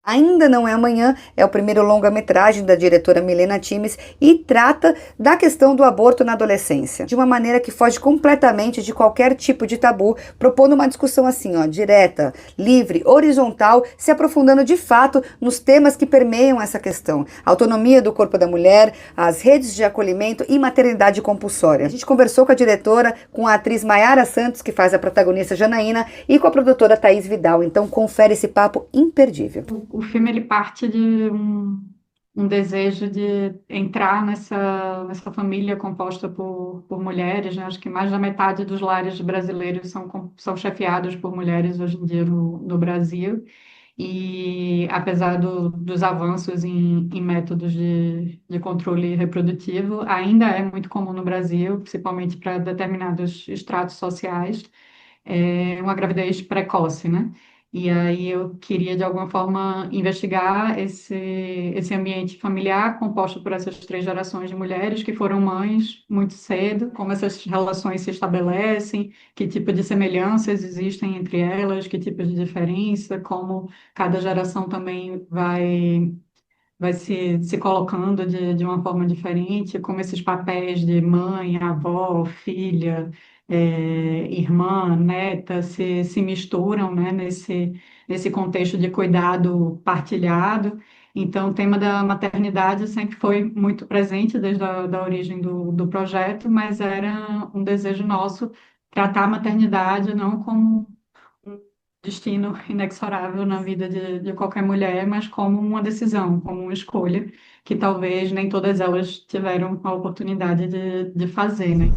Ainda Não É Amanhã é o primeiro longa-metragem da diretora Milena Times e trata da questão do aborto na adolescência, de uma maneira que foge completamente de qualquer tipo de tabu, propondo uma discussão assim, ó, direta, livre, horizontal, se aprofundando de fato nos temas que permeiam essa questão. A autonomia do corpo da mulher, as redes de acolhimento e maternidade compulsória. A gente conversou com a diretora, com a atriz Maiara Santos, que faz a protagonista Janaína, e com a produtora Thaís Vidal. Então confere esse papo imperdível. O filme ele parte de um desejo de entrar nessa família composta por mulheres, né? Acho que mais da metade dos lares brasileiros são chefiados por mulheres hoje em dia no Brasil. E apesar dos avanços em métodos de controle reprodutivo, ainda é muito comum no Brasil, principalmente para determinados estratos sociais, uma gravidez precoce, né? E aí eu queria, de alguma forma, investigar esse ambiente familiar composto por essas três gerações de mulheres que foram mães muito cedo, como essas relações se estabelecem, que tipo de semelhanças existem entre elas, que tipo de diferença, como cada geração também vai se colocando de uma forma diferente, como esses papéis de mãe, avó, filha, irmã, neta se misturam, né, nesse contexto de cuidado partilhado. Então, o tema da maternidade sempre foi muito presente desde a da origem do projeto, mas era um desejo nosso tratar a maternidade não como um destino inexorável na vida de qualquer mulher, mas como uma decisão, como uma escolha, que talvez nem todas elas tiveram a oportunidade de fazer, né?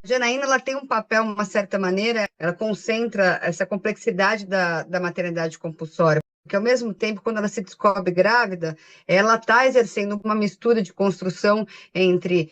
A Janaína, ela tem um papel, de uma certa maneira, ela concentra essa complexidade da maternidade compulsória, porque ao mesmo tempo, quando ela se descobre grávida, ela está exercendo uma mistura de construção entre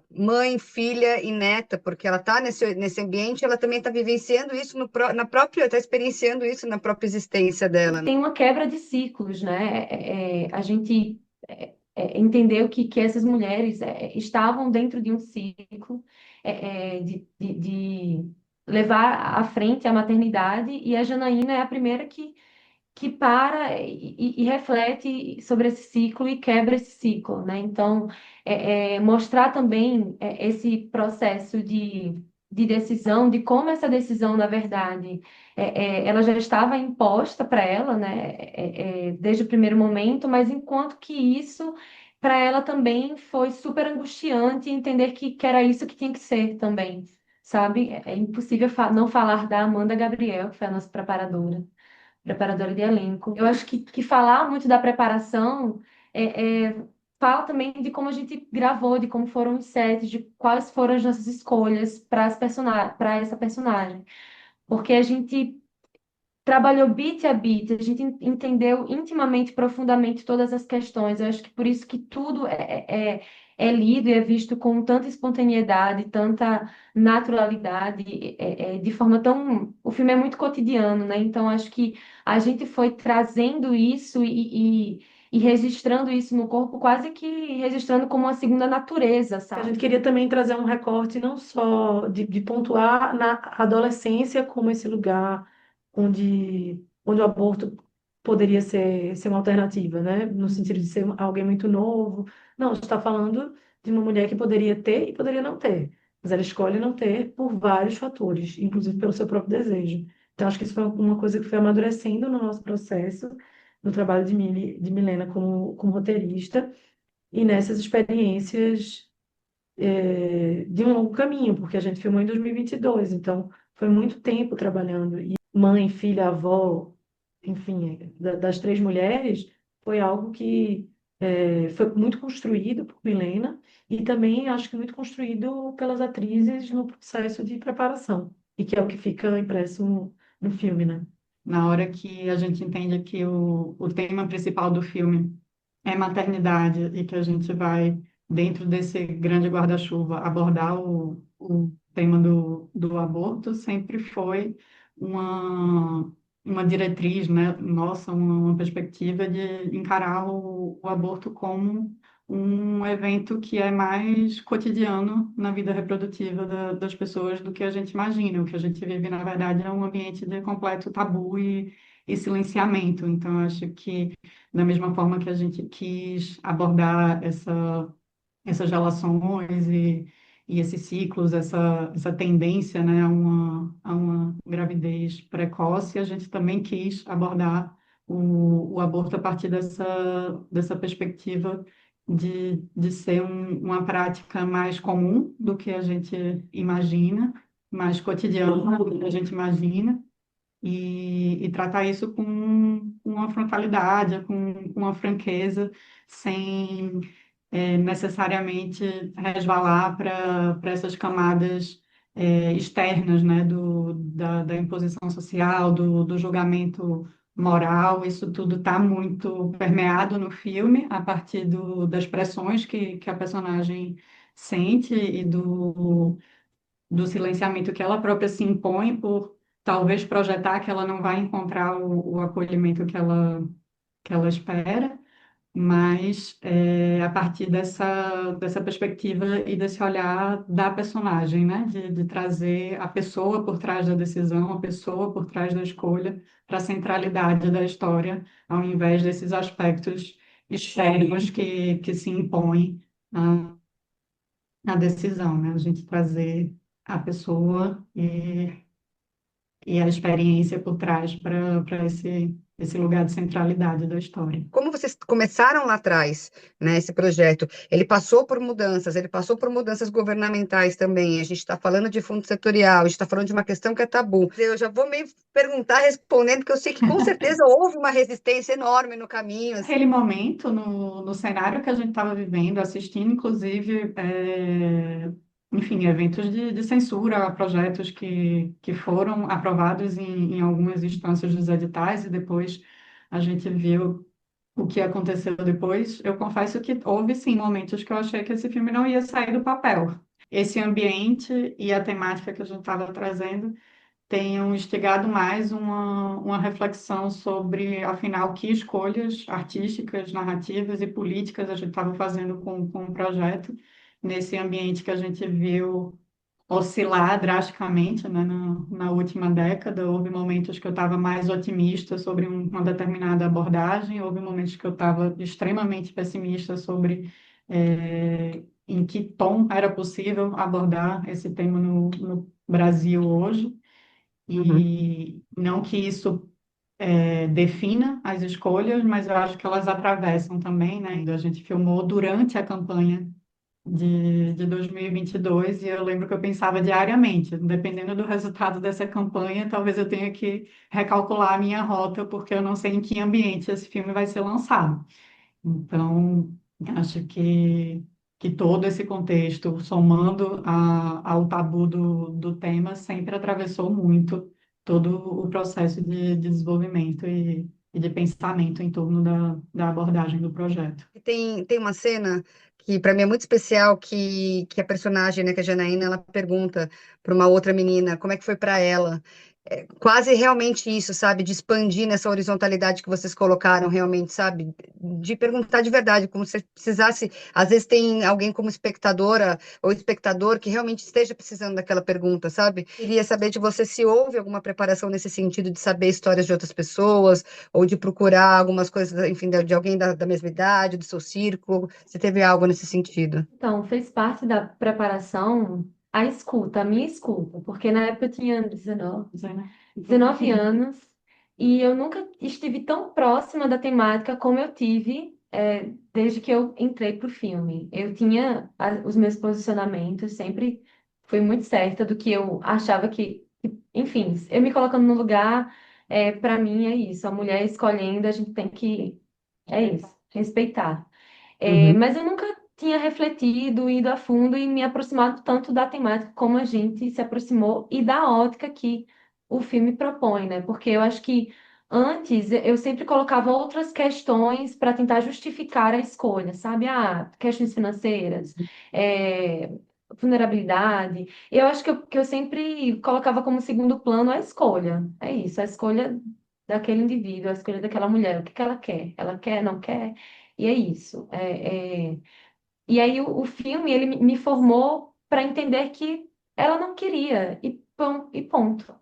mãe, filha e neta, porque ela está nesse ambiente, ela também está vivenciando isso na própria, está experienciando isso na própria existência dela, né? Tem uma quebra de ciclos, né? A gente entendeu que essas mulheres estavam dentro de um ciclo de levar à frente a maternidade, e a Janaína é a primeira que para e reflete sobre esse ciclo e quebra esse ciclo, né? Então, mostrar também esse processo de decisão, de como essa decisão, na verdade, ela já estava imposta para ela, né? Desde o primeiro momento, mas enquanto que isso, para ela também foi super angustiante entender que era isso que tinha que ser também, sabe? É impossível não falar da Amanda Gabriel, que foi a nossa preparadora de elenco. Eu acho que falar muito da preparação fala também de como a gente gravou, de como foram os sets, de quais foram as nossas escolhas para essa personagem. Porque a gente trabalhou beat a beat, a gente entendeu intimamente, profundamente todas as questões. Eu acho que por isso que tudo é lido e é visto com tanta espontaneidade, tanta naturalidade, de forma tão. O filme é muito cotidiano, né? Então acho que a gente foi trazendo isso e registrando isso no corpo, quase que registrando como uma segunda natureza, A sabe? gente queria também trazer um recorte não só de pontuar na adolescência como esse lugar onde o aborto poderia ser uma alternativa, né? No sentido de ser alguém muito novo. Não, a gente está falando de uma mulher que poderia ter e poderia não ter, mas ela escolhe não ter por vários fatores, inclusive pelo seu próprio desejo. Então, acho que isso foi uma coisa que foi amadurecendo no nosso processo, no trabalho de Milena como roteirista, e nessas experiências de um longo caminho, porque a gente filmou em 2022, então foi muito tempo trabalhando. E mãe, filha, avó, enfim, das três mulheres, foi algo que foi muito construído por Milena e também acho que muito construído pelas atrizes no processo de preparação, e que é o que fica impresso no filme, né? Na hora que a gente entende que o tema principal do filme é maternidade e que a gente vai, dentro desse grande guarda-chuva, abordar o tema do aborto, sempre foi uma, uma diretriz, né, nossa, uma perspectiva de encarar o aborto como um evento que é mais cotidiano na vida reprodutiva das pessoas do que a gente imagina. O que a gente vive, na verdade, é um ambiente de completo tabu e silenciamento. Então, eu acho que, da mesma forma que a gente quis abordar essas relações e esses ciclos, essa tendência, né, a uma gravidez precoce, a gente também quis abordar o aborto a partir dessa perspectiva de ser uma prática mais comum do que a gente imagina, mais cotidiana do que a gente imagina, e tratar isso com uma frontalidade, com uma franqueza, sem necessariamente resvalar para essas camadas externas, né, da imposição social, do julgamento moral. Isso tudo está muito permeado no filme, a partir das pressões que a personagem sente e do silenciamento que ela própria se impõe por talvez projetar que ela não vai encontrar o acolhimento que ela espera, mas a partir dessa perspectiva e desse olhar da personagem, né? De trazer a pessoa por trás da decisão, a pessoa por trás da escolha, para a centralidade da história, ao invés desses aspectos externos que se impõem na decisão, né? A gente trazer a pessoa e a experiência por trás para esse lugar de centralidade da história. Como vocês começaram lá atrás, né, esse projeto, ele passou por mudanças governamentais também. A gente está falando de fundo setorial, a gente está falando de uma questão que é tabu. Eu já vou meio perguntar, respondendo, porque eu sei que com certeza houve uma resistência enorme no caminho, assim. Aquele momento, no cenário que a gente estava vivendo, assistindo, inclusive, enfim, eventos de censura a projetos que foram aprovados em algumas instâncias dos editais, e depois a gente viu o que aconteceu depois. Eu confesso que houve, sim, momentos que eu achei que esse filme não ia sair do papel. Esse ambiente e a temática que a gente estava trazendo tenham instigado mais uma reflexão sobre, afinal, que escolhas artísticas, narrativas e políticas a gente estava fazendo com o projeto, nesse ambiente que a gente viu oscilar drasticamente, né, na última década. Houve momentos que eu estava mais otimista sobre uma determinada abordagem, houve momentos que eu estava extremamente pessimista sobre em que tom era possível abordar esse tema no Brasil hoje. Uhum. E não que isso defina as escolhas, mas eu acho que elas atravessam também, né? A gente filmou durante a campanha de 2022 e eu lembro que eu pensava diariamente, dependendo do resultado dessa campanha, talvez eu tenha que recalcular a minha rota, porque eu não sei em que ambiente esse filme vai ser lançado. Então, acho que todo esse contexto, somando ao tabu do tema, sempre atravessou muito todo o processo de desenvolvimento e de pensamento em torno da abordagem do projeto. E tem uma cena que para mim é muito especial, que a personagem, né, que é a Janaína, ela pergunta para uma outra menina como é que foi para ela. É quase realmente isso, sabe? De expandir nessa horizontalidade que vocês colocaram, realmente, sabe? De perguntar de verdade, como se precisasse. Às vezes tem alguém como espectadora ou espectador que realmente esteja precisando daquela pergunta, sabe? Queria saber de você se houve alguma preparação nesse sentido de saber histórias de outras pessoas, ou de procurar algumas coisas, enfim, de alguém da mesma idade, do seu círculo. Você teve algo nesse sentido? Então, fez parte da preparação a escuta, a minha escuta, porque na época eu tinha 19 anos e eu nunca estive tão próxima da temática como eu tive desde que eu entrei para o filme. Eu tinha os meus posicionamentos, sempre fui muito certa do que eu achava enfim, eu me colocando no lugar, para mim é isso, a mulher escolhendo, a gente tem que, é isso, respeitar. Uhum. Mas eu nunca tinha refletido, ido a fundo e me aproximado tanto da temática como a gente se aproximou e da ótica que o filme propõe, né? Porque eu acho que antes eu sempre colocava outras questões para tentar justificar a escolha, sabe? Ah, questões financeiras, é, vulnerabilidade. Eu acho que eu sempre colocava como segundo plano a escolha. É isso, a escolha daquele indivíduo, a escolha daquela mulher, o que que ela quer? Ela quer, não quer? E é isso. E aí o filme, ele me formou para entender que ela não queria, e ponto.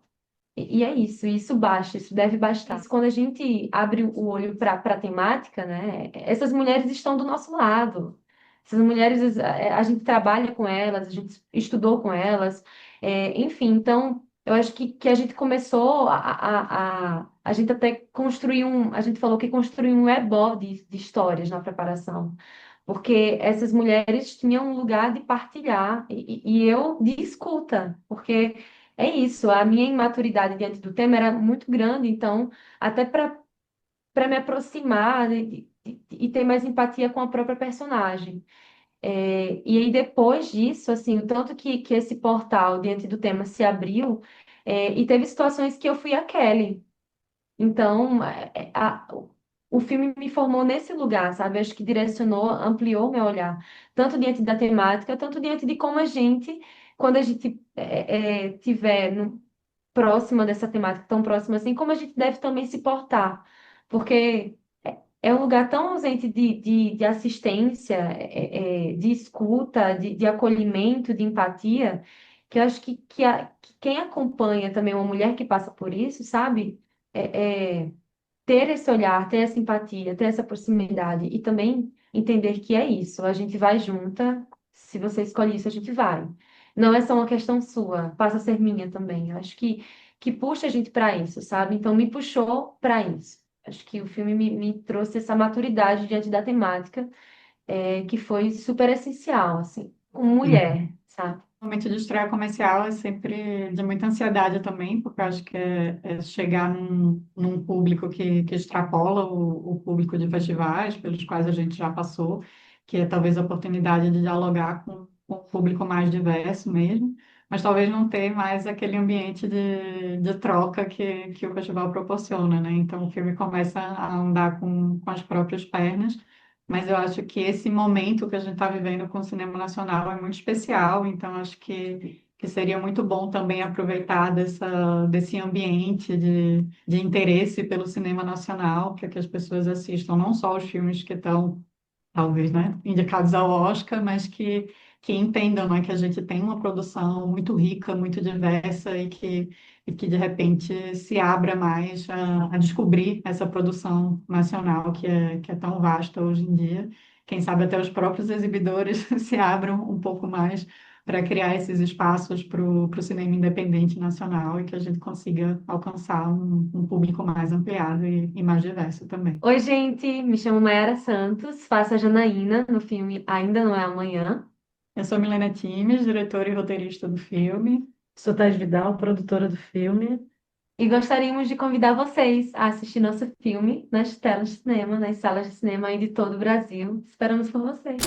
E é isso, isso basta, isso deve bastar. Isso, quando a gente abre o olho para a temática, né, essas mulheres estão do nosso lado. Essas mulheres, a gente trabalha com elas, a gente estudou com elas, enfim, então eu acho que a gente começou a gente até construir a gente falou que construiu um ebó de histórias na preparação, porque essas mulheres tinham um lugar de partilhar e eu de escuta, porque é isso, a minha imaturidade diante do tema era muito grande, então, até para me aproximar, né, e ter mais empatia com a própria personagem. E aí, depois disso, assim, o tanto que esse portal diante do tema se abriu, e teve situações que eu fui a Kelly. Então, o filme me formou nesse lugar, sabe? Acho que direcionou, ampliou meu olhar, tanto diante da temática, tanto diante de como a gente, quando a gente tiver próxima dessa temática, tão próxima assim, como a gente deve também se portar, porque é um lugar tão ausente de assistência, de escuta, de acolhimento, de empatia, que eu acho que quem acompanha também uma mulher que passa por isso, sabe? Ter esse olhar, ter essa empatia, ter essa proximidade e também entender que é isso, a gente vai junta, se você escolhe isso, a gente vai. Não é só uma questão sua, passa a ser minha também. Eu acho que puxa a gente para isso, sabe? Então me puxou para isso. Acho que o filme me trouxe essa maturidade diante da temática, que foi super essencial, assim, como mulher, sabe? O momento de estreia comercial é sempre de muita ansiedade também, porque eu acho que é chegar num público que extrapola o público de festivais pelos quais a gente já passou, que é talvez a oportunidade de dialogar com um público mais diverso mesmo, mas talvez não ter mais aquele ambiente de troca que o festival proporciona, né? Então o filme começa a andar com as próprias pernas. Mas eu acho que esse momento que a gente está vivendo com o cinema nacional é muito especial, então acho que seria muito bom também aproveitar desse ambiente de interesse pelo cinema nacional, para que as pessoas assistam não só os filmes que estão talvez, né, indicados ao Oscar, mas que entendam, né, que a gente tem uma produção muito rica, muito diversa e que de repente se abra mais a descobrir essa produção nacional que é tão vasta hoje em dia. Quem sabe até os próprios exibidores se abram um pouco mais para criar esses espaços para o cinema independente nacional e que a gente consiga alcançar um público mais ampliado e mais diverso também. Oi, gente, me chamo Mayara Santos, faço a Janaína no filme Ainda Não É Amanhã. Eu sou Milena Times, diretora e roteirista do filme. Sou Thais Vidal, produtora do filme. E gostaríamos de convidar vocês a assistir nosso filme nas telas de cinema, nas salas de cinema aí de todo o Brasil. Esperamos por vocês.